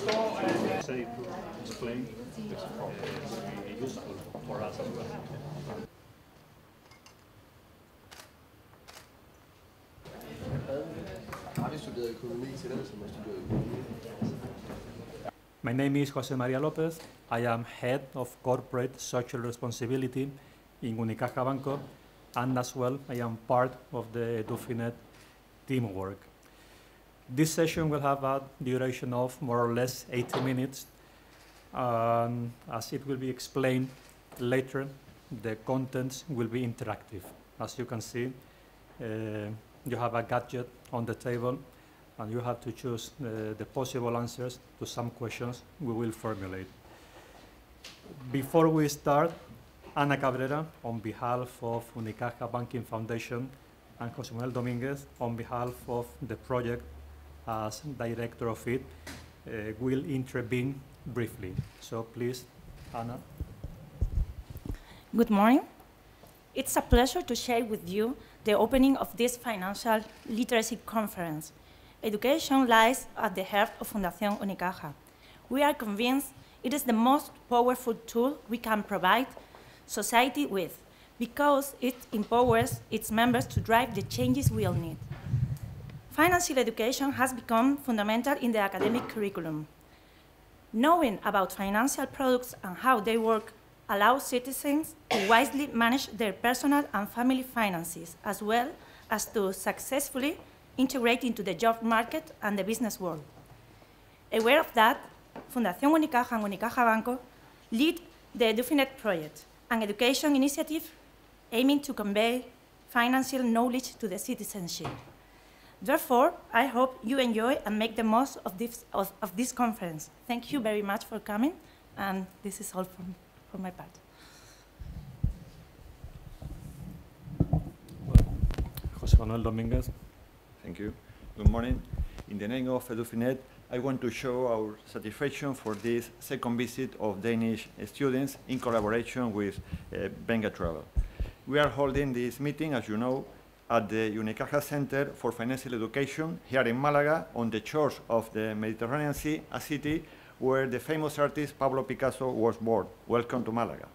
Say to explain will be useful for us as well. My name is José María López. I am Head of Corporate Social Responsibility in Unicaja Banco, and as well I am part of the Edufinet teamwork. This session will have a duration of more or less 80 minutes. As it will be explained later, the contents will be interactive. As you can see, you have a gadget on the table, and you have to choose the possible answers to some questions we will formulate. Before we start, Ana Cabrera, on behalf of Unicaja Banking Foundation, and José Manuel Domínguez, on behalf of the project as director of it, will intervene briefly. So please, Ana. Good morning. It's a pleasure to share with you the opening of this financial literacy conference. Education lies at the heart of Fundación Unicaja. We are convinced it is the most powerful tool we can provide society with, because it empowers its members to drive the changes we all need. Financial education has become fundamental in the academic curriculum. Knowing about financial products and how they work allows citizens to wisely manage their personal and family finances, as well as to successfully integrate into the job market and the business world. Aware of that, Fundación Unicaja and Unicaja Banco lead the Edufinet project, an education initiative aiming to convey financial knowledge to the citizenship. Therefore, I hope you enjoy and make the most of this conference. Thank you very much for coming, and this is all for my part. José Manuel Domínguez. Thank you. Good morning. In the name of Edufinet, I want to show our satisfaction for this second visit of Danish students in collaboration with Venga Travel. We are holding this meeting, as you know, at the Unicaja Center for Financial Education here in Malaga, on the shores of the Mediterranean Sea, a city where the famous artist Pablo Picasso was born. Welcome to Malaga.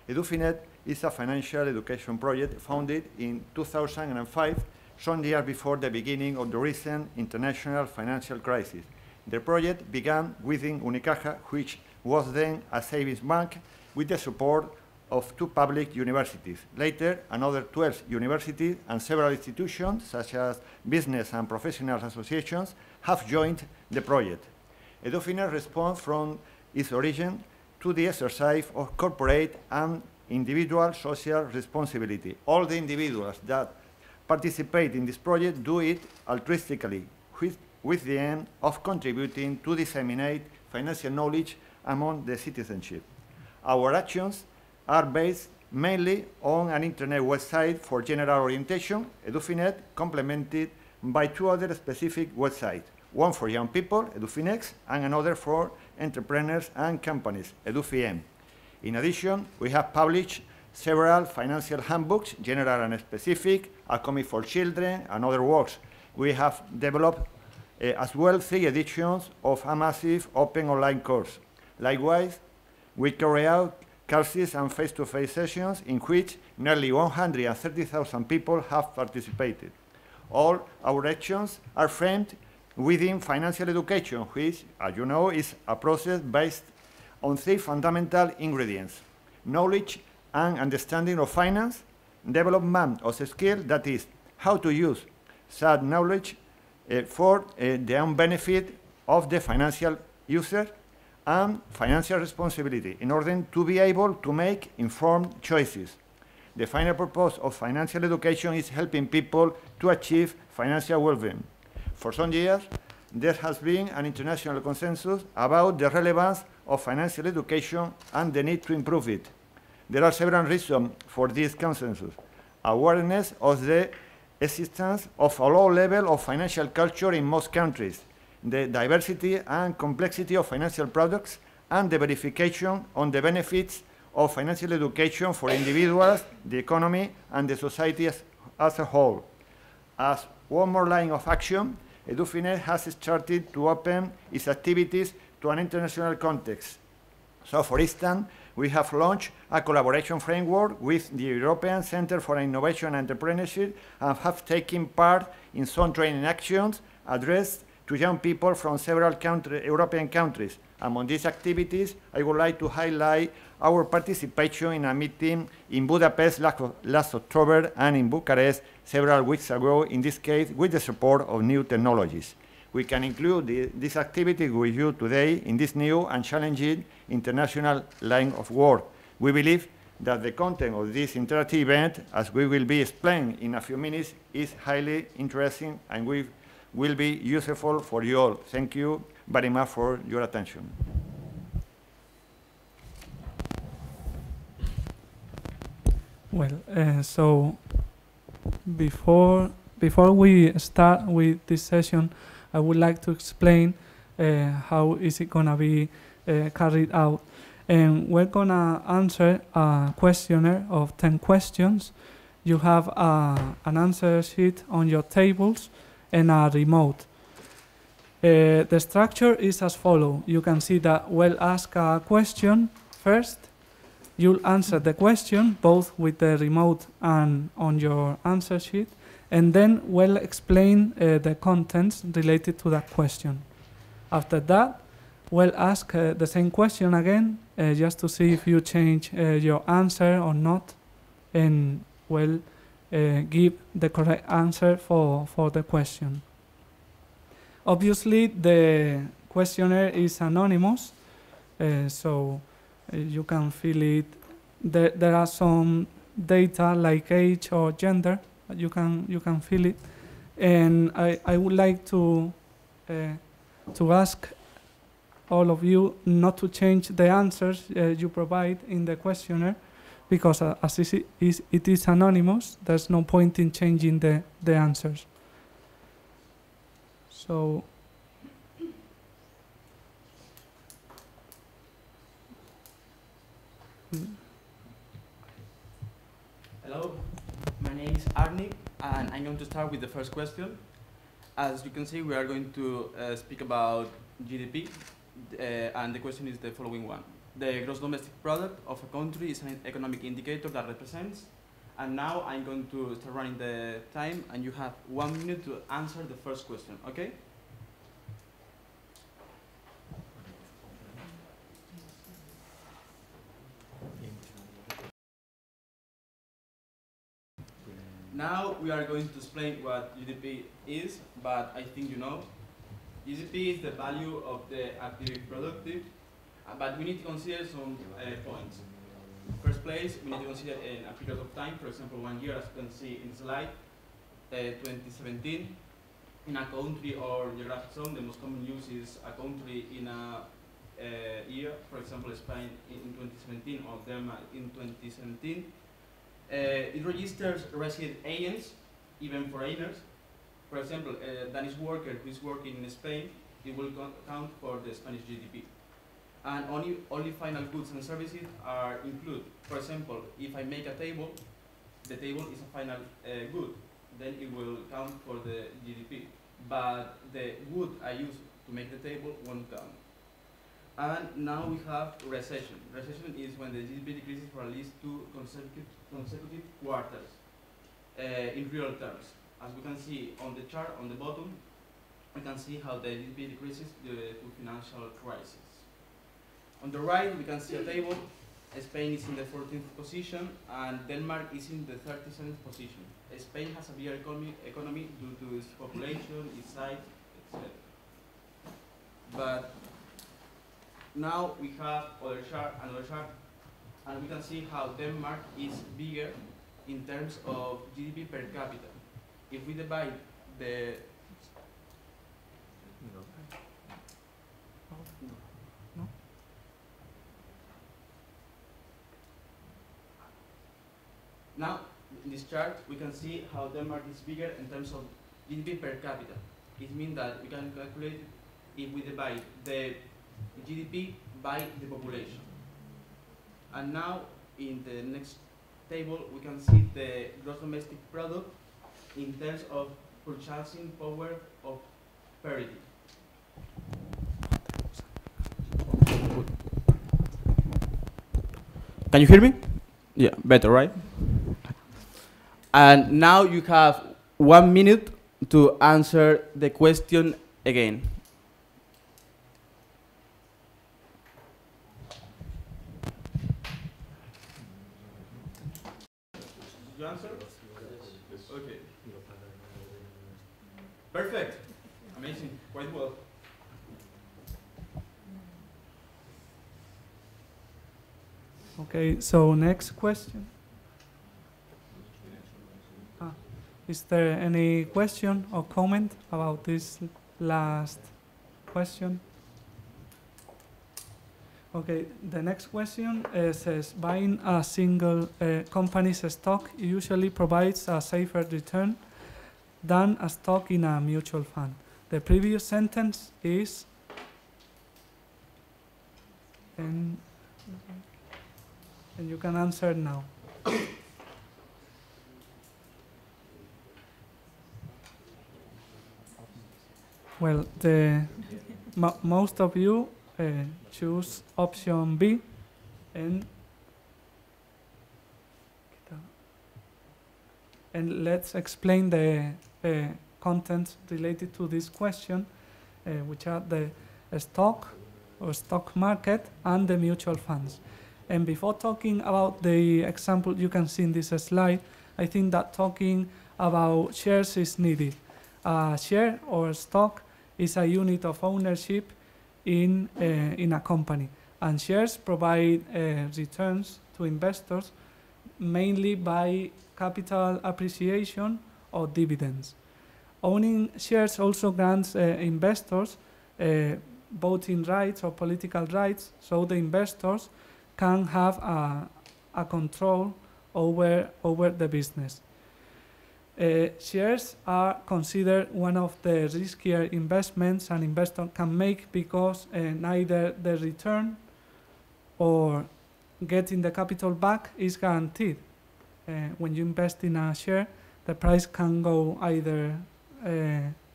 Edufinet is a financial education project founded in 2005, some years before the beginning of the recent international financial crisis. The project began within Unicaja, which was then a savings bank, with the support of 2 public universities. Later, another 12 universities and several institutions, such as business and professional associations, have joined the project. Edufinet responds from its origin to the exercise of corporate and individual social responsibility. All the individuals that participate in this project do it altruistically, with the aim of contributing to disseminate financial knowledge among the citizenship. Our actions are based mainly on an internet website for general orientation, Edufinet, complemented by 2 other specific websites, one for young people, Edufinex, and another for entrepreneurs and companies, EduFiem. In addition, we have published several financial handbooks, general and specific, a comic for children, and other works. We have developed as well 3 editions of a massive open online course. Likewise, we carry out courses and face-to-face sessions in which nearly 130,000 people have participated. All our actions are framed within financial education, which, as you know, is a process based on 3 fundamental ingredients: knowledge and understanding of finance, development of a skill, that is, how to use such knowledge for the own benefit of the financial user, and financial responsibility in order to be able to make informed choices. The final purpose of financial education is helping people to achieve financial well-being. For some years, there has been an international consensus about the relevance of financial education and the need to improve it. There are several reasons for this consensus: awareness of the existence of a low level of financial culture in most countries, the diversity and complexity of financial products, and the verification on the benefits of financial education for individuals, the economy, and the society as a whole. As one more line of action, Edufinet has started to open its activities to an international context. So, for instance, we have launched a collaboration framework with the European Center for Innovation and Entrepreneurship and have taken part in some training actions addressed to young people from several European countries. Among these activities, I would like to highlight our participation in a meeting in Budapest last October and in Bucharest several weeks ago, in this case with the support of new technologies. We can include this activity with you today in this new and challenging international line of work. We believe that the content of this interactive event, as we will be explained in a few minutes, is highly interesting and will be useful for you all. Thank you very much for your attention. Well, so before we start with this session, I would like to explain how is it gonna be carried out. And we're gonna answer a questionnaire of 10 questions. You have an answer sheet on your tables and a remote. The structure is as follows. You can see that we'll ask a question first. You'll answer the question both with the remote and on your answer sheet, and then we'll explain the contents related to that question. After that, we'll ask the same question again, just to see if you change your answer or not, and we'll give the correct answer for the question. Obviously, the questionnaire is anonymous, so you can fill it. There are some data like age or gender. You can fill it, and I would like to ask all of you not to change the answers you provide in the questionnaire, because as it is anonymous, there's no point in changing the answers. So. Hello, my name is Arnie, and I'm going to start with the first question. As you can see, we are going to speak about GDP, and the question is the following one. The gross domestic product of a country is an economic indicator that represents, and now I'm going to start running the time, and you have 1 minute to answer the first question, okay? Now we are going to explain what GDP is, but I think you know. GDP is the value of the activity productive, but we need to consider some points. First place, we need to consider a period of time, for example, 1 year, as you can see in the slide, 2017. In a country or geographic zone, the most common use is a country in a year, for example, Spain in 2017 or Denmark in 2017. It registers resident aliens, even foreigners. For example, a Danish worker who is working in Spain, it will count for the Spanish GDP. And only final goods and services are included. For example, if I make a table, the table is a final good, then it will count for the GDP. But the wood I use to make the table won't count. And now we have recession. Recession is when the GDP decreases for at least 2 consecutive quarters in real terms. As we can see on the chart on the bottom, we can see how the GDP decreases due to financial crisis. On the right, we can see a table. Spain is in the 14th position, and Denmark is in the 37th position. Spain has a bigger economy due to its population, its size, etc. But now we have another chart, and we can see how Denmark is bigger in terms of GDP per capita. If we divide the Now, in this chart, we can see how Denmark is bigger in terms of GDP per capita. It means that we can calculate if we divide the GDP by the population. And now, in the next table, we can see the gross domestic product in terms of purchasing power of parity. Can you hear me? Yeah, better, right? And now you have 1 minute to answer the question again. You answer? Okay. Perfect. Amazing. Quite well. Okay, so next question. Is there any question or comment about this last question? Okay, the next question says, buying a single company's stock usually provides a safer return than a stock in a mutual fund. The previous sentence is, and you can answer now. Well, most of you choose option B, and let's explain the contents related to this question, which are the stock or stock market and the mutual funds. And before talking about the example you can see in this slide, I think that talking about shares is needed. A share or stock is a unit of ownership in a company, and shares provide returns to investors mainly by capital appreciation or dividends. Owning shares also grants investors voting rights or political rights, so the investors can have a control over the business. Shares are considered one of the riskier investments an investor can make because neither the return or getting the capital back is guaranteed. When you invest in a share, the price can go either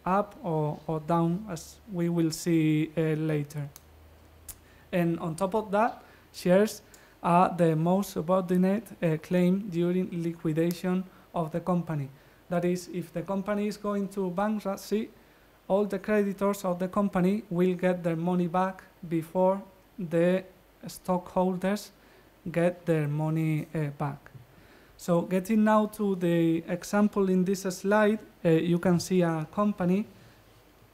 up or down, as we will see later. And on top of that, shares are the most subordinate claim during liquidation of the company. That is, if the company is going to bankruptcy, all the creditors of the company will get their money back before the stockholders get their money back. So getting now to the example in this slide, you can see a company.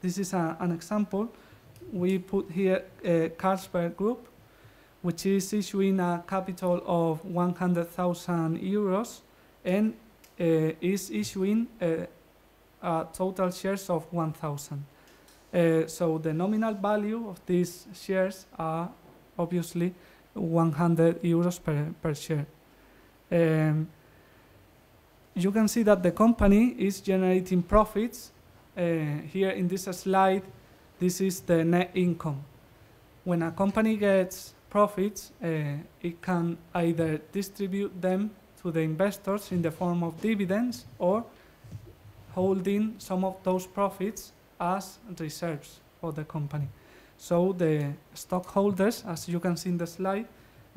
This is an example. We put here Carlsberg Group, which is issuing a capital of 100,000 euros and is issuing total shares of 1,000. So the nominal value of these shares are obviously 100 euros per share. You can see that the company is generating profits. Here in this slide, this is the net income. When a company gets profits, it can either distribute them to the investors in the form of dividends or holding some of those profits as reserves for the company. So the stockholders, as you can see in the slide,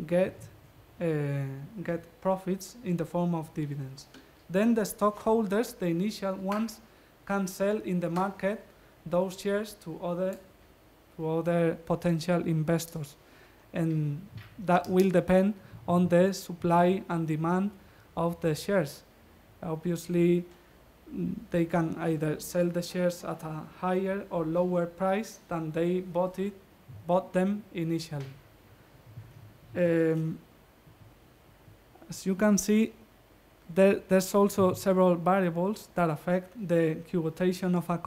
get profits in the form of dividends. Then the stockholders, the initial ones, can sell in the market those shares to other potential investors. And that will depend on the supply and demand of the shares. Obviously, they can either sell the shares at a higher or lower price than they bought them initially. As you can see, there's also several variables that affect the quotation of a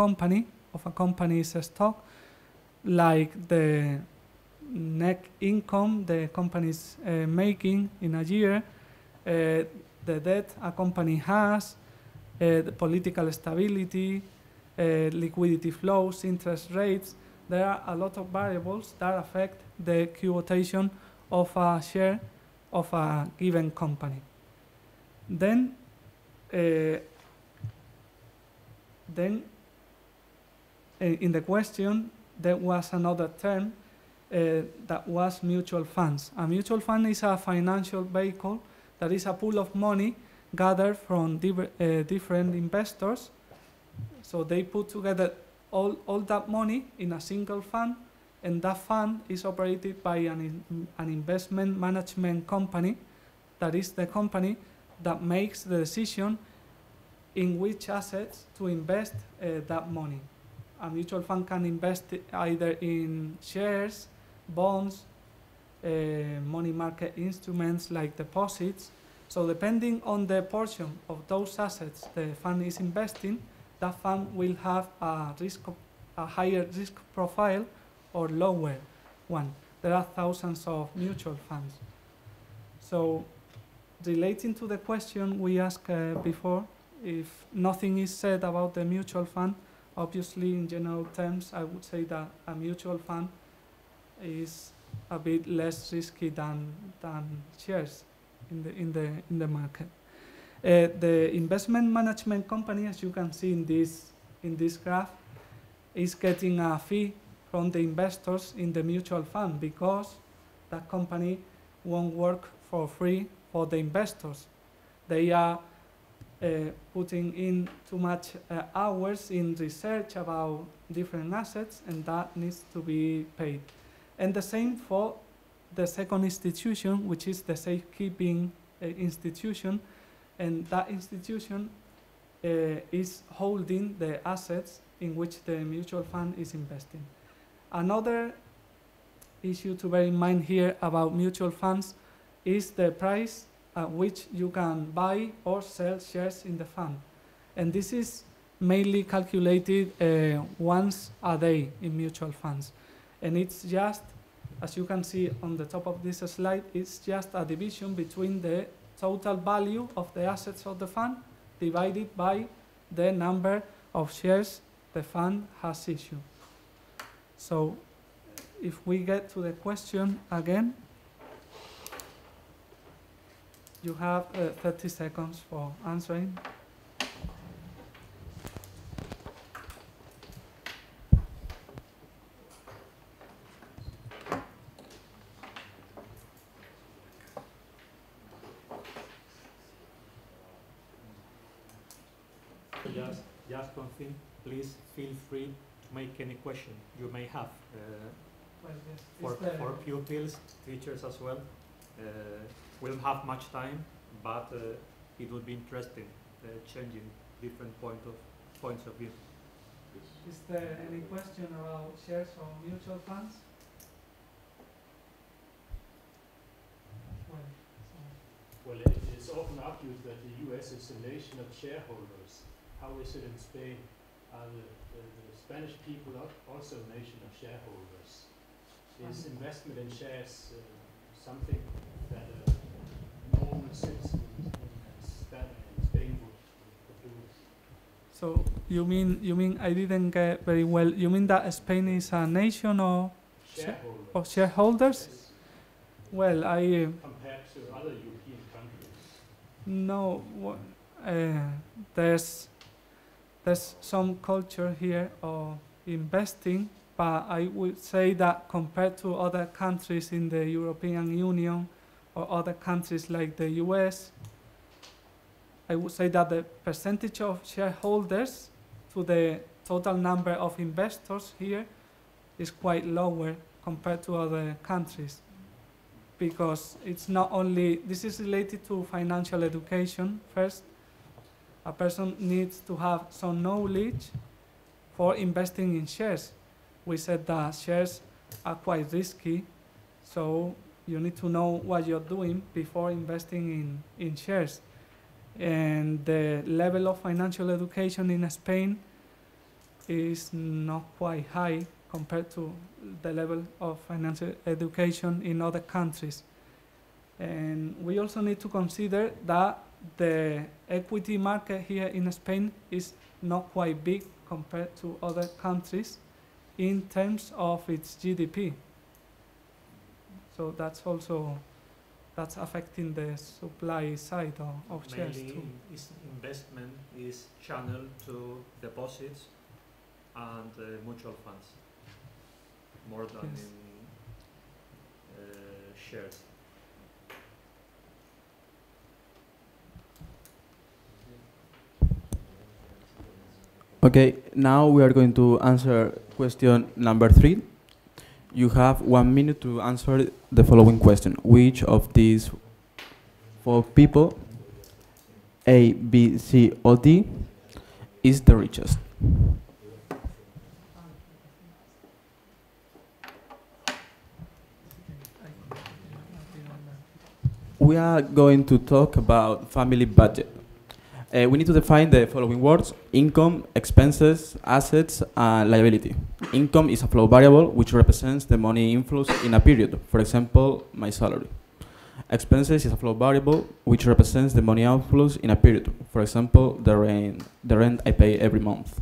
company's stock, like the net income the company is making in a year, the debt a company has, the political stability, liquidity flows, interest rates. There are a lot of variables that affect the quotation of a share of a given company. Then in the question, there was another term that was mutual funds. A mutual fund is a financial vehicle that is a pool of money gathered from different investors. So they put together all that money in a single fund, and that fund is operated by an investment management company. That is the company that makes the decision in which assets to invest that money. A mutual fund can invest either in shares, bonds, money market instruments like deposits. So depending on the portion of those assets the fund is investing, that fund will have a higher risk profile or lower one. There are thousands of mutual funds. So relating to the question we asked before, if nothing is said about the mutual fund, obviously in general terms I would say that a mutual fund is a bit less risky than shares in the market. The investment management company, as you can see in this graph, is getting a fee from the investors in the mutual fund because that company won't work for free for the investors. They are putting in too much hours in research about different assets, and that needs to be paid. And the same for the second institution, which is the safekeeping institution, and that institution is holding the assets in which the mutual fund is investing. Another issue to bear in mind here about mutual funds is the price at which you can buy or sell shares in the fund. And this is mainly calculated once a day in mutual funds. And it's just, as you can see on the top of this slide, it's just a division between the total value of the assets of the fund divided by the number of shares the fund has issued. So if we get to the question again, you have 30 seconds for answering. Just one thing, please feel free to make any question you may have. Well, yes, For pupils, teachers as well. We don't have much time, but it would be interesting changing different points of view. Is there any question about shares or mutual funds? Well, it is often argued that the US is a nation of shareholders. How is it in Spain? Are the Spanish people also a nation of shareholders? Is investment in shares something that a normal citizen in Spain would do? So you mean I didn't get very well. You mean that Spain is a nation of shareholders? Yes. Well, Compared to other European countries. No, there's some culture here of investing, but I would say that compared to other countries in the European Union or other countries like the US, I would say that the percentage of shareholders to the total number of investors here is quite lower compared to other countries. Because it's not only, this is related to financial education first. A person needs to have some knowledge for investing in shares. We said that shares are quite risky, so you need to know what you're doing before investing in shares. And the level of financial education in Spain is not quite high compared to the level of financial education in other countries. And we also need to consider that the equity market here in Spain is not quite big compared to other countries in terms of its GDP. So that's affecting the supply side of shares too. Investment is channeled to deposits and mutual funds more than Yes. shares. Okay, now we are going to answer question number 3. You have 1 minute to answer the following question. Which of these 4 people, A, B, C, or D, is the richest? We are going to talk about family budget. We need to define the following words: income, expenses, assets, and liability. Income is a flow variable which represents the money inflows in a period. For example, my salary. Expenses is a flow variable which represents the money outflows in a period. For example, the rent I pay every month.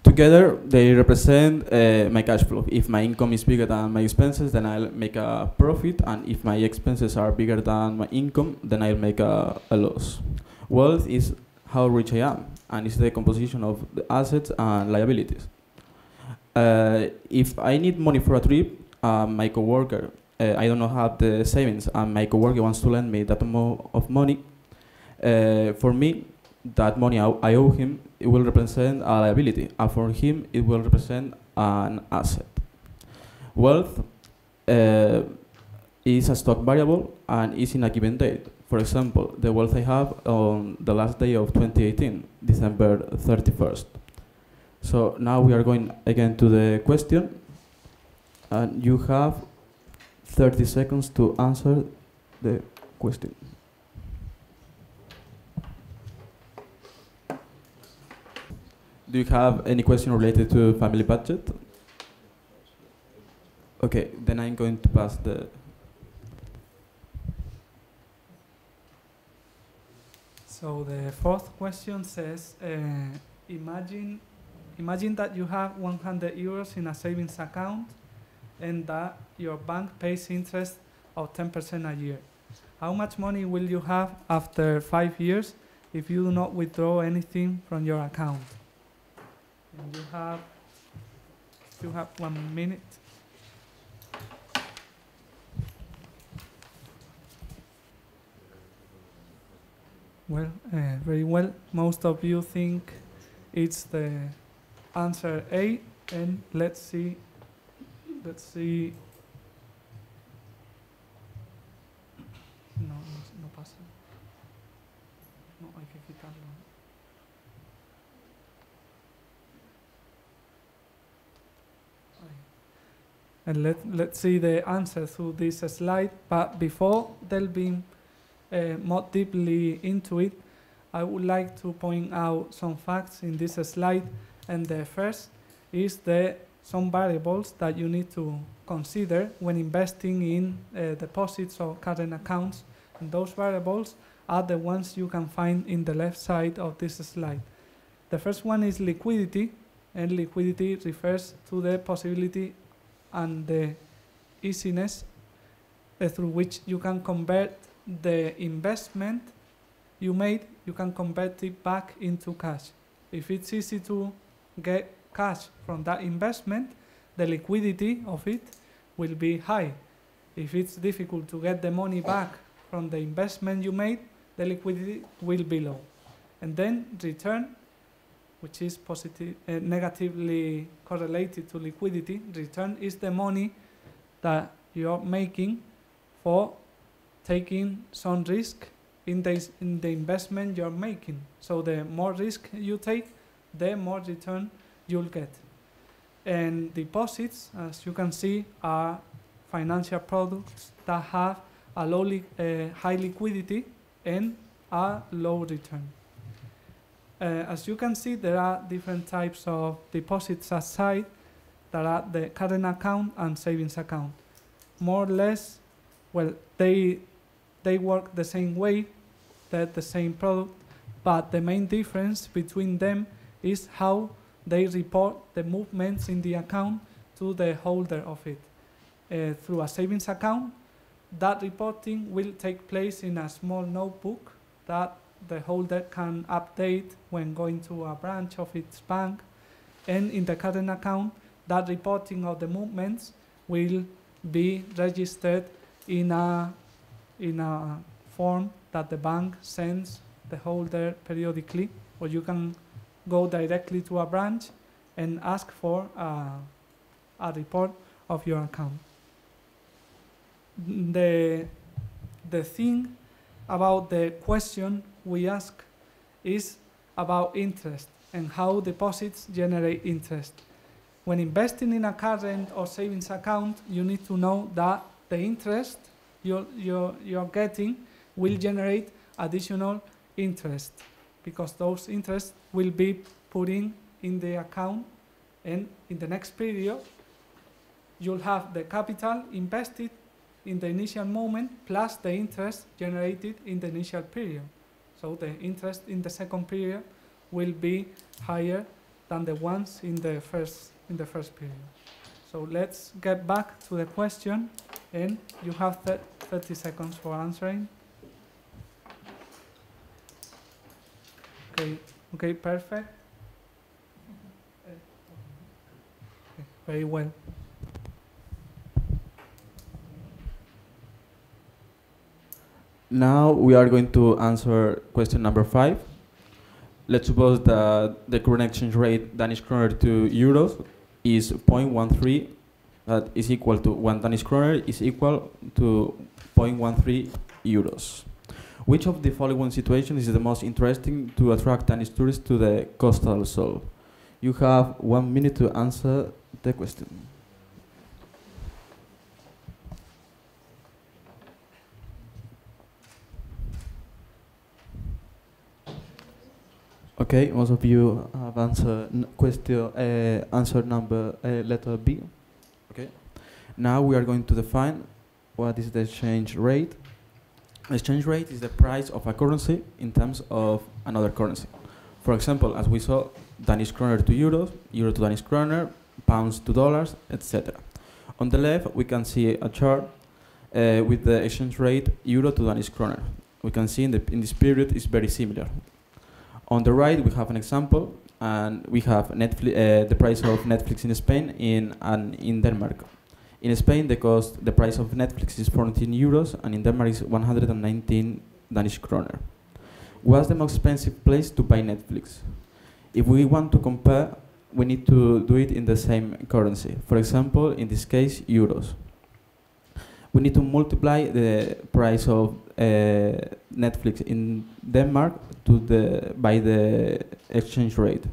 Together, they represent my cash flow. If my income is bigger than my expenses, then I'll make a profit, and if my expenses are bigger than my income, then I'll make a loss. Wealth is how rich I am, and it's the composition of the assets and liabilities. If I need money for a trip, my coworker, I don't have the savings, and my coworker wants to lend me that amount of money. For me, that money I owe him, it will represent a liability, and for him, it will represent an asset. Wealth is a stock variable and is in a given date. For example, the wealth I have on the last day of 2018, December 31st. So now we are going again to the question, and you have 30 seconds to answer the question. Do you have any question related to family budget? Okay, then I'm going to pass the... So the fourth question says, imagine that you have 100 euros in a savings account and that your bank pays interest of 10% a year. How much money will you have after 5 years if you do not withdraw anything from your account? And you have 1 minute. Well, very well. Most of you think it's the answer A, and let's see. No, no pasa. No, hay que quitarlo. And let's see the answer through this slide. But before delving more deeply into it, I would like to point out some facts in this slide. And the first is some variables that you need to consider when investing in deposits or current accounts. And those variables are the ones you can find in the left side of this slide. The first one is liquidity, and liquidity refers to the possibility and the easiness through which you can convert the investment you made, you can convert it back into cash. If it's easy to get cash from that investment, the liquidity of it will be high. If it's difficult to get the money back from the investment you made, the liquidity will be low. And then return, which is negatively correlated to liquidity. Return is the money that you're making for taking some risk in the investment you're making. So the more risk you take, the more return you'll get. And deposits, as you can see, are financial products that have a high liquidity and a low return. As you can see, there are different types of deposits aside. There are the current account and savings account. More or less, well, they work the same way, they're the same product, but the main difference between them is how they report the movements in the account to the holder of it. Through a savings account, that reporting will take place in a small notebook that the holder can update when going to a branch of its bank. And in the current account, that reporting of the movements will be registered in a form that the bank sends the holder periodically, or you can go directly to a branch and ask for a report of your account. The thing about the question we ask is about interest and how deposits generate interest. When investing in a current or savings account, you need to know that the interest you're getting will generate additional interest, because those interests will be put in the account, and in the next period you'll have the capital invested in the initial moment plus the interest generated in the initial period. So the interest in the second period will be higher than the ones in the first period. So let's get back to the question, and you have 30 seconds for answering. Okay, perfect. Okay, very well. Now we are going to answer question number 5. Let's suppose that the current exchange rate Danish kroner to euros is 0.13, that is equal to 1 Danish kroner is equal to 0.13 euros. Which of the following situations is the most interesting to attract Danish tourists to the coastal zone? You have 1 minute to answer the question. Okay, most of you have answered answer number letter B. Okay. Now we are going to define what is the exchange rate. Exchange rate is the price of a currency in terms of another currency. For example, as we saw, Danish kroner to euros, euro to Danish kroner, pounds to dollars, etc. On the left, we can see a chart with the exchange rate euro to Danish kroner. We can see in this period it's very similar. On the right, we have an example, and we have the price of Netflix in Spain and in Denmark. In Spain, the price of Netflix is 14 euros, and in Denmark is 119 Danish kroner. What's the most expensive place to buy Netflix? If we want to compare, we need to do it in the same currency. For example, in this case, euros. We need to multiply the price of Netflix in Denmark by the exchange rate,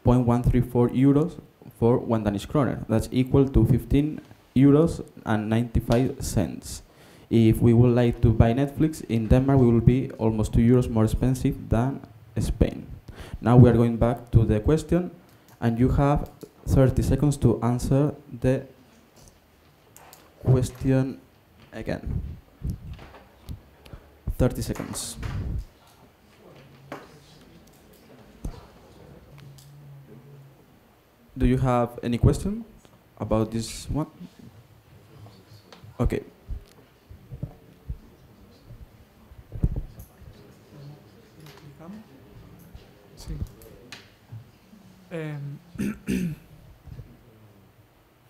0.134 euros for 1 Danish kroner. That's equal to 15 euros and 95 cents. If we would like to buy Netflix in Denmark, we will be almost 2 euros more expensive than Spain. Now we are going back to the question, and you have 30 seconds to answer the question again. 30 seconds. Do you have any question about this one? Okay.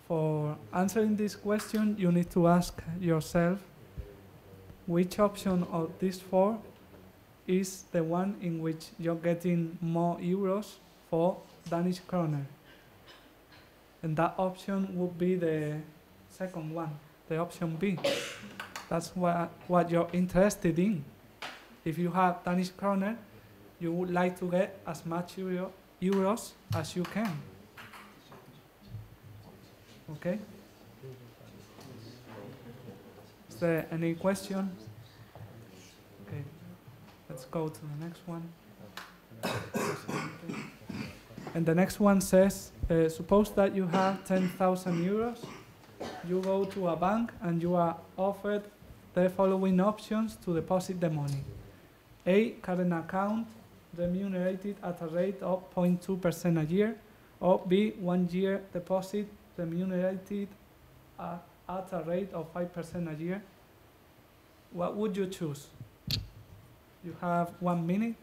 For answering this question, you need to ask yourself which option of these 4 is the one in which you're getting more euros for Danish kroner. And that option would be the second one, the option B. That's what you're interested in. If you have Danish kroner, you would like to get as much euros as you can. Okay? Is there any question? Okay, let's go to the next one. And the next one says, suppose that you have 10,000 euros. You go to a bank and you are offered the following options to deposit the money. A, current account, remunerated at a rate of 0.2% a year. Or B, 1 year deposit, remunerated at a rate of 5% a year. What would you choose? You have 1 minute.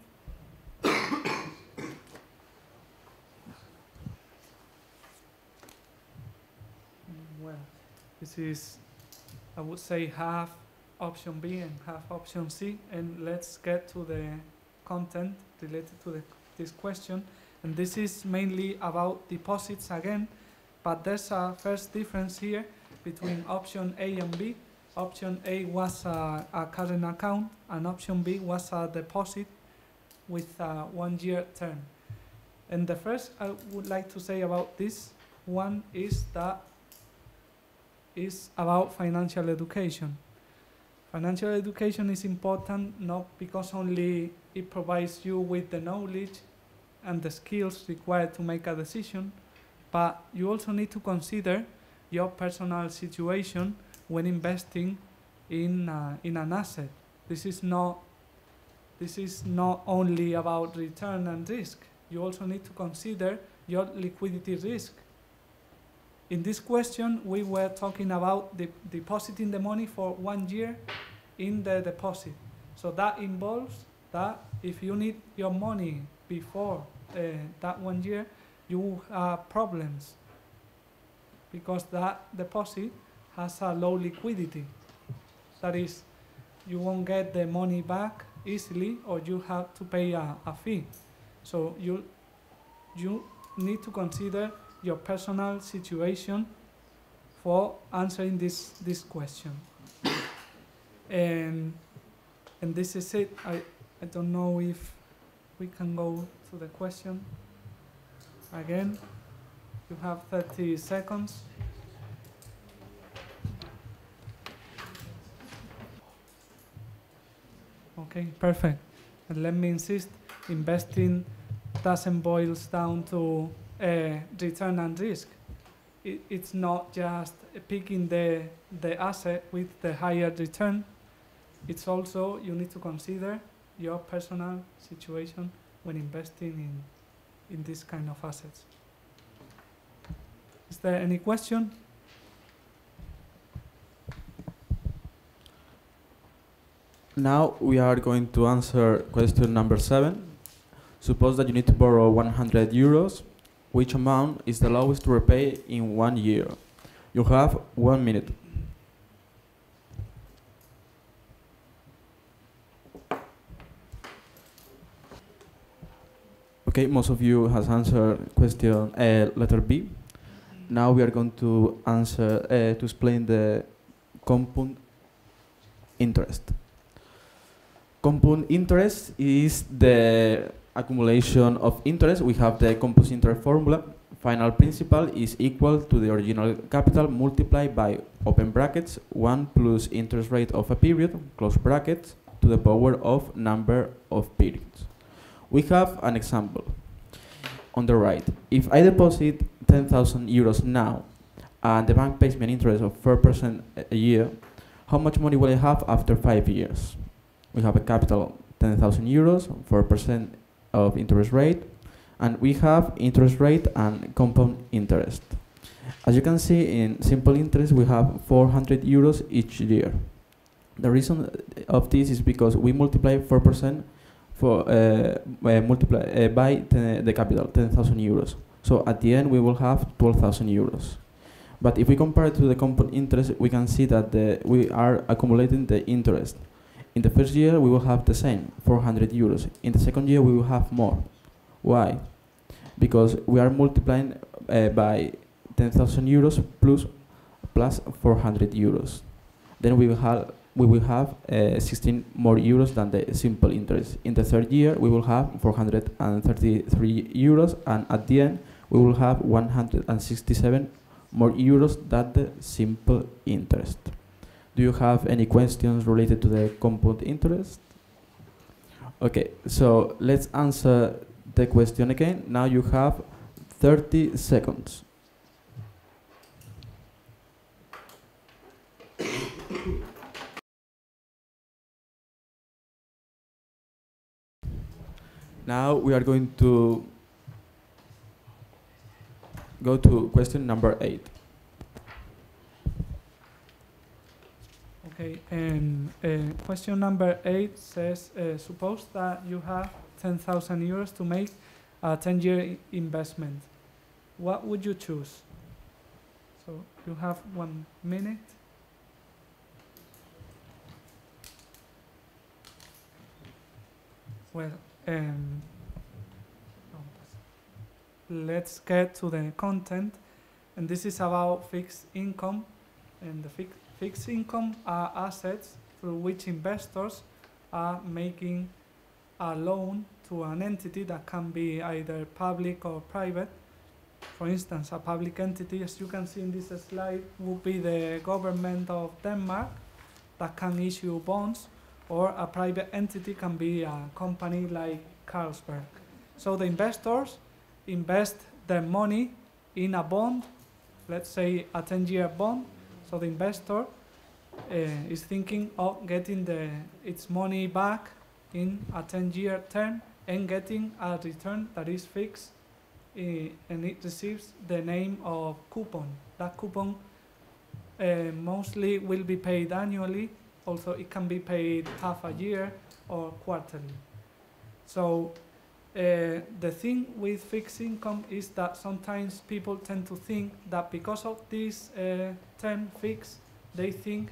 Well, this is I would say half option B and half option C. And let's get to the content related to this question. And this is mainly about deposits again, but there's a first difference here between option A and B. Option A was a current account, and option B was a deposit with a 1-year term. And the first I would like to say about this one is that is about financial education. Financial education is important not because only it provides you with the knowledge and the skills required to make a decision, but you also need to consider your personal situation when investing in an asset. This is not only about return and risk. You also need to consider your liquidity risk. In this question, we were talking about depositing the money for 1 year in the deposit. So that involves that if you need your money before that 1 year, you have problems because that deposit has a low liquidity. That is, you won't get the money back easily, or you have to pay a fee. So you need to consider your personal situation for answering this question. And this is it. I don't know if we can go to the question again. You have 30 seconds. Okay, perfect. And let me insist, investing doesn't boil down to return and risk. It's not just picking the asset with the higher return. It's also, you need to consider your personal situation when investing in this kind of assets. Is there any question? Now we are going to answer question number 7. Suppose that you need to borrow 100 euros. Which amount is the lowest to repay in 1 year? You have 1 minute. Okay, most of you has answered question letter B. Now we are going to answer to explain the compound interest. Compound interest is the accumulation of interest. We have the compound interest formula. Final principal is equal to the original capital multiplied by, open brackets, 1 plus interest rate of a period, close brackets, to the power of number of periods. We have an example. On the right, if I deposit 10,000 euros now and the bank pays me an interest of 4% a year, how much money will I have after 5 years? We have a capital 10,000 euros, 4% of interest rate, and we have interest rate and compound interest. As you can see, in simple interest, we have 400 euros each year. The reason of this is because we multiply 4% for by the capital, 10,000 euros. So at the end, we will have 12,000 euros. But if we compare it to the compound interest, we can see that we are accumulating the interest. In the first year, we will have the same, 400 euros. In the second year, we will have more. Why? Because we are multiplying by 10,000 euros plus 400 euros. Then we will have 16 more euros than the simple interest. In the third year, we will have 433 euros, and at the end, we will have 167 more euros than the simple interest. Do you have any questions related to the compound interest? Okay, so let's answer the question again. Now you have 30 seconds. Now we are going to go to question number 8. Okay, and question number 8 says, suppose that you have 10,000 euros to make a 10-year investment. What would you choose? So you have 1 minute. Well, let's get to the content, and this is about fixed income. And the fixed income are assets through which investors are making a loan to an entity that can be either public or private. For instance, a public entity, as you can see in this slide, would be the government of Denmark that can issue bonds, or a private entity can be a company like Carlsberg. So the investors invest their money in a bond, let's say a 10-year bond. So the investor is thinking of getting its money back in a 10-year term and getting a return that is fixed, and it receives the name of coupon. That coupon mostly will be paid annually. Also, it can be paid half a year or quarterly. So the thing with fixed income is that sometimes people tend to think that because of this term fixed, they think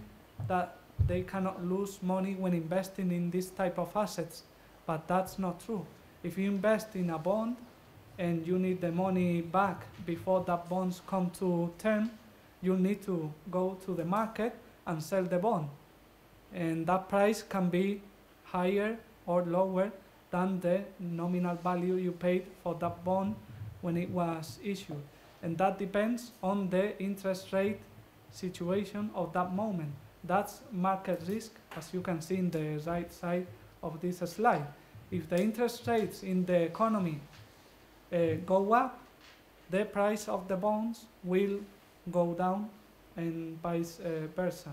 that they cannot lose money when investing in this type of assets, but that's not true. If you invest in a bond and you need the money back before that bonds come to term, you need to go to the market and sell the bond, and that price can be higher or lower than the nominal value you paid for that bond when it was issued. And that depends on the interest rate situation of that moment. That's market risk, as you can see in the right side of this slide. If the interest rates in the economy go up, the price of the bonds will go down, and vice versa.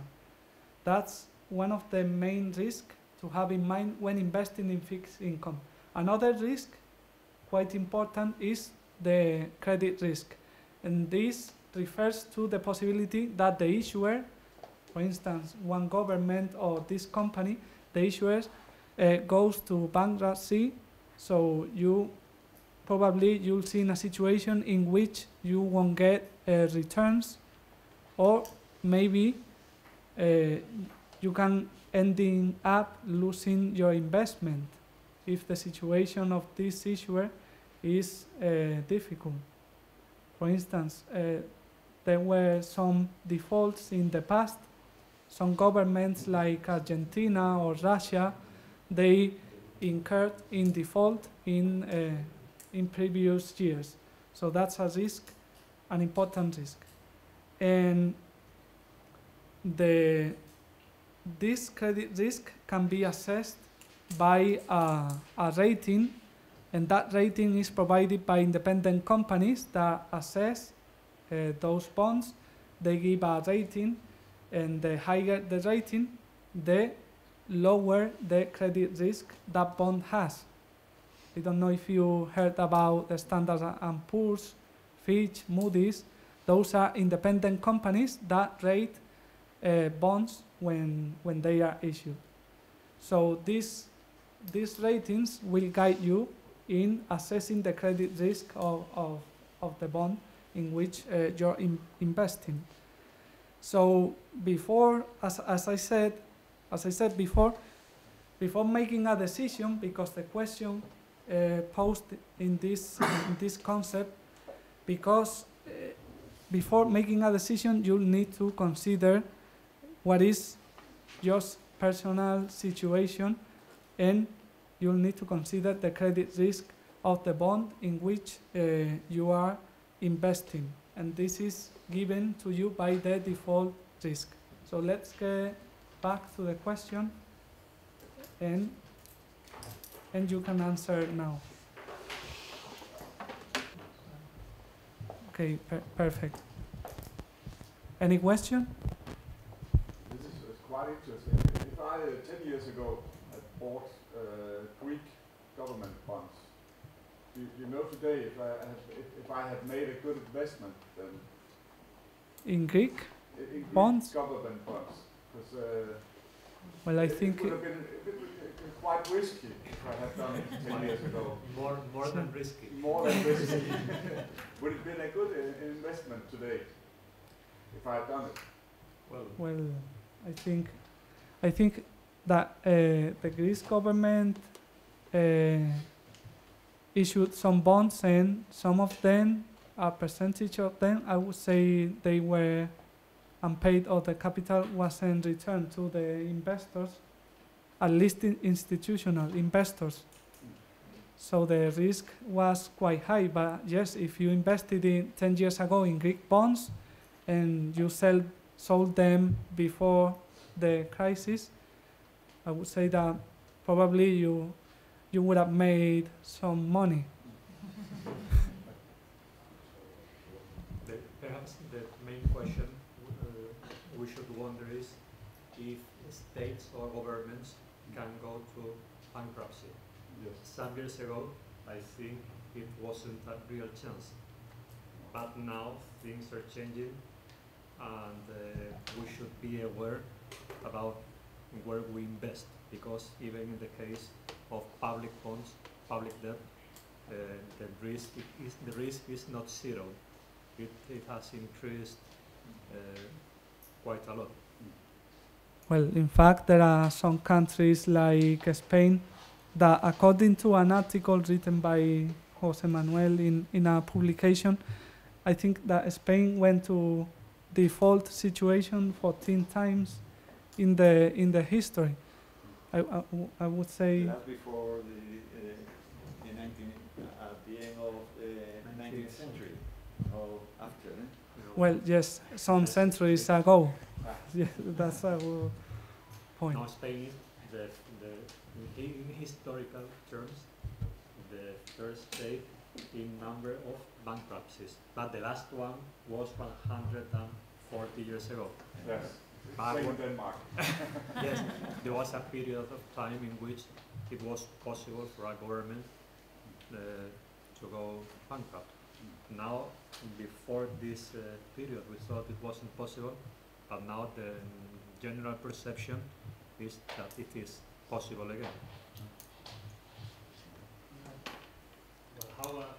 That's one of the main risks to have in mind when investing in fixed income. Another risk, quite important, is the credit risk. And this refers to the possibility that the issuer, for instance, one government or this company, the issuer goes to bankruptcy. So you'll see in a situation in which you won't get returns, or maybe you can ending up losing your investment if the situation of this issuer is difficult. For instance, there were some defaults in the past. Some governments like Argentina or Russia, they incurred in default in previous years. So that's a risk, an important risk. And this credit risk can be assessed by a rating, and that rating is provided by independent companies that assess those bonds. They give a rating, and the higher the rating, the lower the credit risk that bond has. I don't know if you heard about the Standard & Poor's, Fitch, Moody's. Those are independent companies that rate bonds when they are issued. So these ratings will guide you in assessing the credit risk of the bond in which you're investing. So before, as I said before making a decision, because the question posed in this concept, because before making a decision, you'll need to consider what is your personal situation, and you'll need to consider the credit risk of the bond in which you are investing. And this is given to you by the default risk. So let's get back to the question, and you can answer now. Okay, perfect. Any question? This is quite interesting. If I, 10 years ago, had bought Greek government bonds, you know today if I had made a good investment, then in Greek in bonds? Greek government bonds, because well, I think it would have been quite risky if I had done it 10 years ago. More than risky. More than risky. Would it have been a good investment today if I had done it? Well, I think that the Greece government issued some bonds, and some of them, a percentage of them, I would say they were unpaid, or the capital wasn't returned to the investors, at least institutional investors. So the risk was quite high. But yes, if you invested in 10 years ago in Greek bonds and you sold them before the crisis, I would say that probably you would have made some money. Perhaps the main question we should wonder is if states or governments can go to bankruptcy. Yes. Some years ago, I think it wasn't a real chance. But now things are changing, and we should be aware about where we invest, because even in the case of public bonds, public debt, the risk is not zero. It has increased quite a lot. Well, in fact, there are some countries like Spain that, according to an article written by Jose Manuel in a publication, I think that Spain went to default situation 14 times in the history. I would say. That's before the 19, at the end of the 19th century, or after. Well, yes, some centuries ago. Yeah, that's our point. Now Spain is in historical terms the first state in number of bankruptcies, but the last one was 140 years ago. Yes. But Same in Denmark. yes, there was a period of time in which it was possible for a government to go bankrupt. Now, before this period, we thought it wasn't possible, but now the general perception is that it is possible again. Well, how are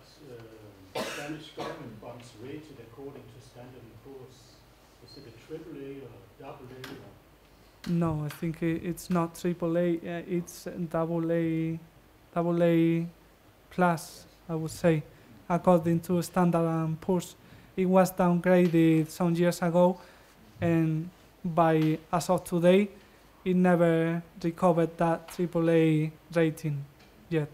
Spanish government bonds rated according to Standard & Poor's? Is it a AAA or double A? Or? No, I think it's not AAA. It's AA plus, I would say, according to Standard & Poor's. It was downgraded some years ago, and as of today, it never recovered that AAA rating yet.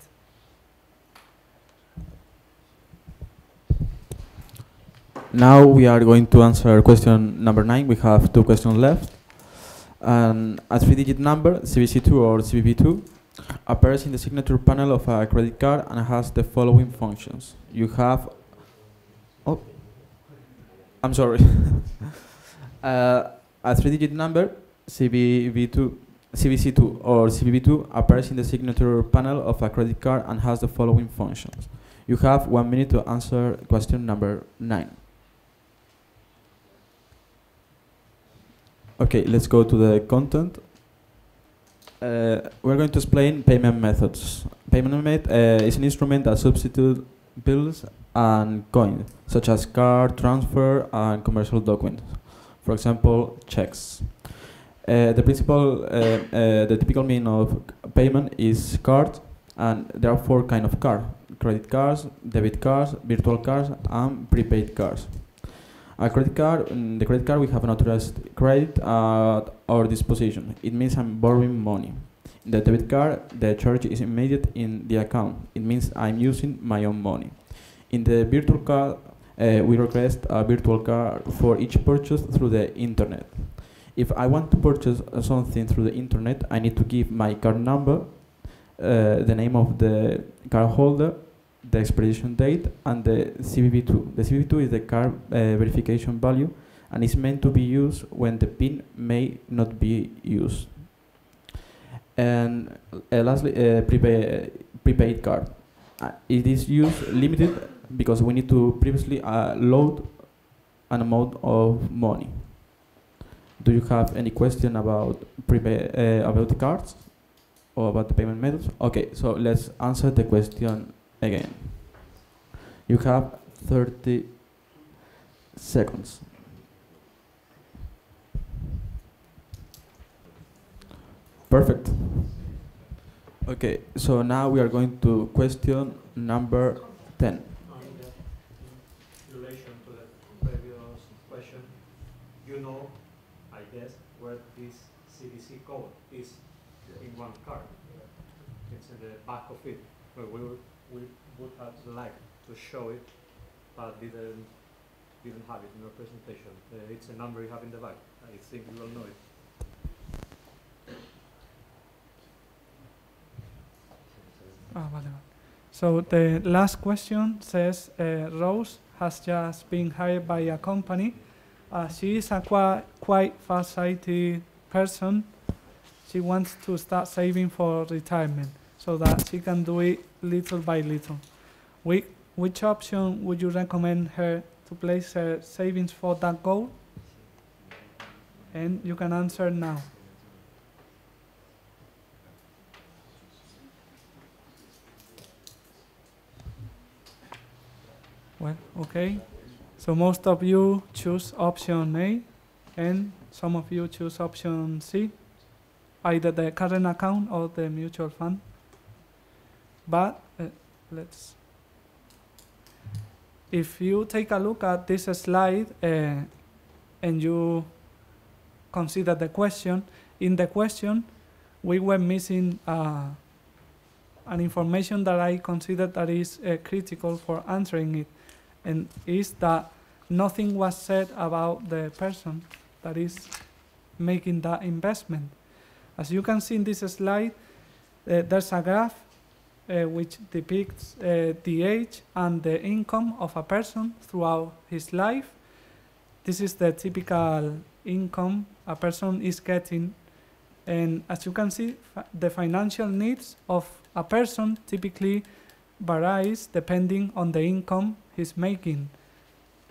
Now we are going to answer question number 9. We have 2 questions left. A 3-digit number, CVC2 or CVV2, appears in the signature panel of a credit card and has the following functions. You have... Oh, I'm sorry. A 3-digit number, CVC2 or CVV2, appears in the signature panel of a credit card and has the following functions. You have 1 minute to answer question number 9. Okay, let's go to the content. We're going to explain payment methods. Payment method is an instrument that substitutes bills and coins, such as card, transfer, and commercial documents. For example, checks. The typical mean of payment is card, and there are 4 kinds of card: credit cards, debit cards, virtual cards, and prepaid cards. A credit card, in the credit card we have an authorized credit at our disposition. It means I'm borrowing money. In the debit card, the charge is immediate in the account. It means I'm using my own money. In the virtual card, we request a virtual card for each purchase through the internet. If I want to purchase something through the internet, I need to give my card number, the name of the card holder, the expiration date, and the CVV2. The CVV2 is the card verification value, and is meant to be used when the PIN may not be used. And lastly, prepaid card. It is used limited because we need to previously load an amount of money. Do you have any question about the cards or about the payment methods? Okay, so let's answer the question again. You have 30 seconds. Uh, Okay, so now we are going to question number 10. In relation to the previous question, you know, I guess, where this CDC code is in one card. It's in the back of it. Well, we would have liked to show it, but didn't have it in our presentation. It's a number you have in the back. I think you will know it. So the last question says, Rose has just been hired by a company. She is a quite far-sighted person. She wants to start saving for retirement so that she can do it little by little. Which option would you recommend her to place her savings for that goal? And you can answer now. Well, okay. So most of you choose option A, and some of you choose option C, either the current account or the mutual fund. But if you take a look at this slide and you consider the question, in the question we were missing an information that I consider that is critical for answering it, and is that nothing was said about the person that is making that investment. As you can see in this slide, there's a graph which depicts the age and the income of a person throughout his life. This is the typical income a person is getting, and as you can see, the financial needs of a person typically varies depending on the income he's making.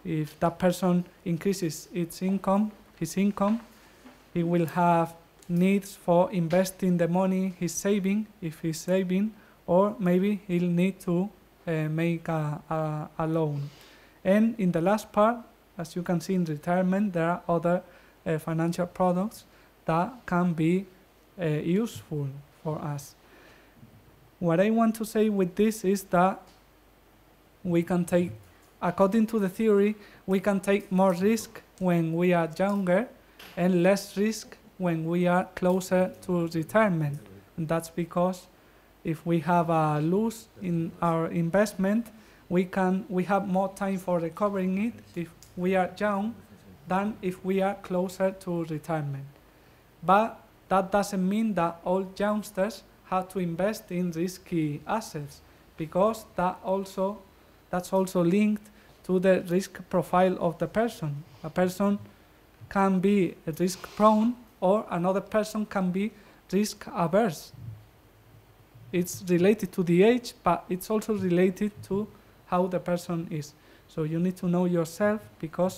If that person increases his income, he will have needs for investing the money he's saving, if he's saving, or maybe he'll need to make a loan. And in the last part, as you can see in retirement, there are other financial products that can be useful for us. What I want to say with this is that we can take, according to the theory, we can take more risk when we are younger and less risk when we are closer to retirement. And that's because if we have a loss in our investment, we have more time for recovering it if we are young than if we are closer to retirement. But that doesn't mean that all youngsters have to invest in risky assets, because that's also linked to the risk profile of the person. A person can be risk prone, or another person can be risk averse. It's related to the age, but it's also related to how the person is. So you need to know yourself before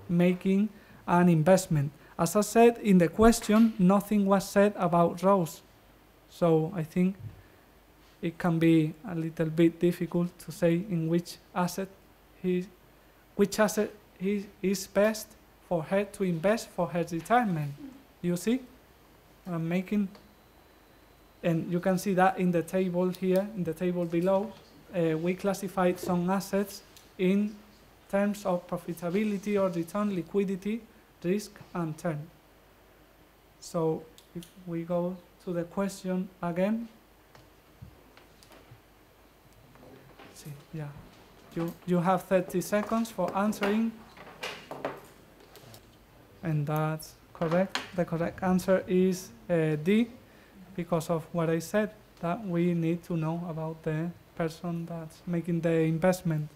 making an investment. As I said in the question, nothing was said about Rose. So I think it can be a little bit difficult to say in which asset is best for her to invest for her retirement. You see, I'm making, and you can see that in the table here, in the table below, we classified some assets in terms of profitability or return, liquidity, risk, and term. So if we go to the question again, see, yeah, you have 30 seconds for answering, and that's correct. The correct answer is D, because of what I said, that we need to know about the person that's making the investment.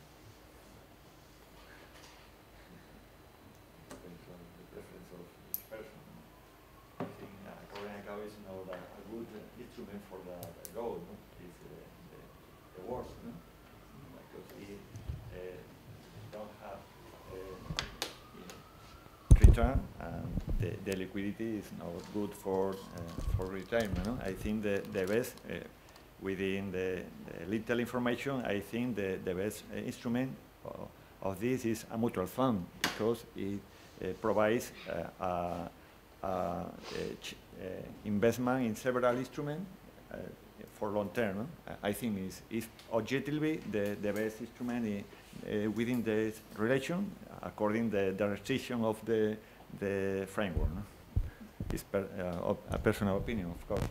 Depends on the preference of each person. I think current account is not a good instrument for that goal. No? It's the worst, no? Because we don't have return, and the liquidity is not good for retirement. No? I think the best, within the little information, I think the best instrument of this is a mutual fund, because it provides investment in several instruments for long term. No? I think is objectively the best instrument within the relation, according to the restriction of the framework. No? It's a personal opinion, of course.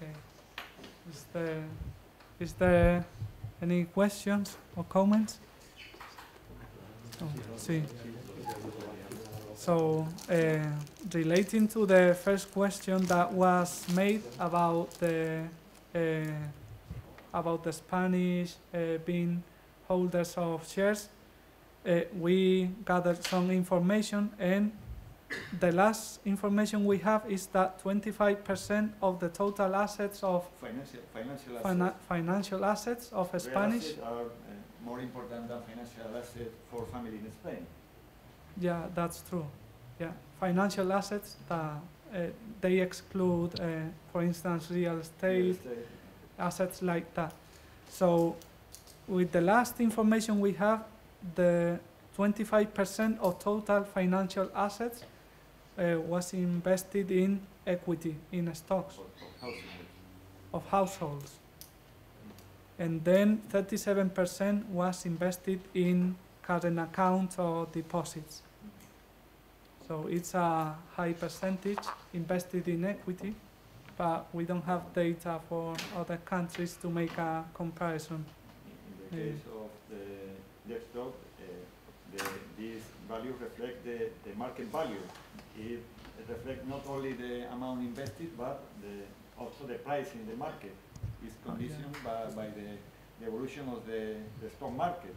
Okay. Is there any questions or comments? Oh, sí. So, relating to the first question that was made about the Spanish being holders of shares, we gathered some information, and the last information we have is that 25% of the total assets of financial assets of Spanish are more important than financial assets for family in Spain. Yeah, that's true. Yeah, financial assets, they exclude, for instance, real estate, assets like that. So, with the last information we have, the 25% of total financial assets was invested in equity, in stocks of households. And then 37% was invested in current accounts or deposits. So it's a high percentage invested in equity, but we don't have data for other countries to make a comparison. In the case of the stock, these values reflect the market value. It reflects not only the amount invested, but also the price in the market. Is conditioned by the evolution of the stock market.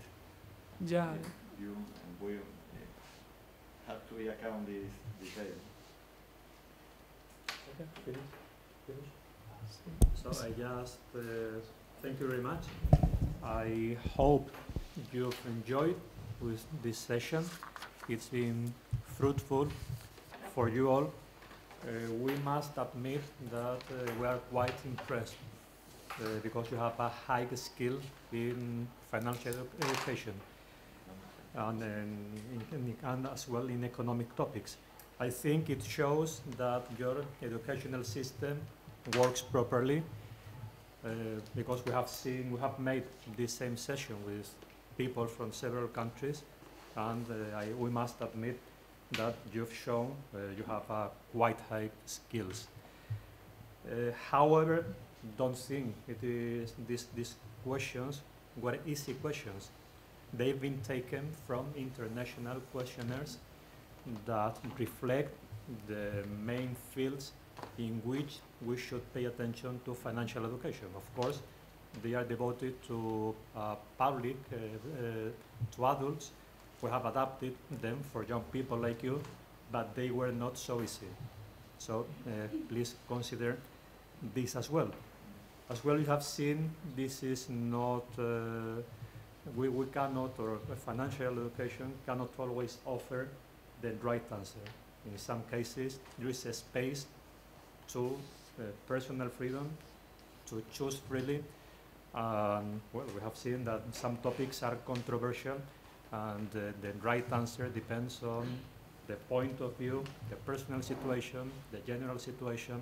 Yeah. You and we have to account this detail. Okay, finish. So I just thank you very much. I hope you've enjoyed with this session. It's been fruitful for you all. We must admit that we are quite impressed because you have a high skill in financial education and as well in economic topics. I think it shows that your educational system works properly because we have made this same session with people from several countries, and we must admit that you've shown you have quite high skills. However, don't think it is these questions were easy questions. They've been taken from international questionnaires that reflect the main fields in which we should pay attention to financial education. Of course, they are devoted to public, to adults. We have adapted them for young people like you, but they were not so easy. So please consider this as well. As well, you have seen this is not, we cannot, or financial education cannot always offer the right answer. In some cases, there is a space to personal freedom, to choose freely. Well, we have seen that some topics are controversial, and the right answer depends on the point of view, the personal situation, the general situation.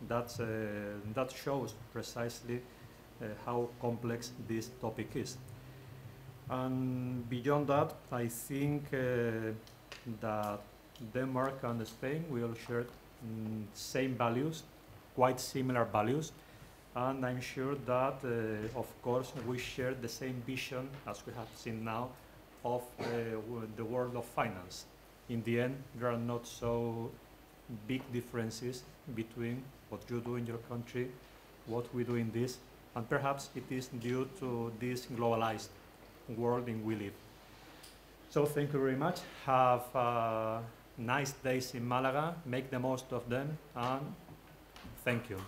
That shows precisely how complex this topic is. And beyond that, I think that Denmark and Spain will share same values, quite similar values, and I'm sure that, of course, we share the same vision as we have seen now of the world of finance. In the end, there are not so big differences between what you do in your country, what we do in this, and perhaps it is due to this globalized world in we live. So thank you very much. Have nice days in Malaga, make the most of them, and thank you.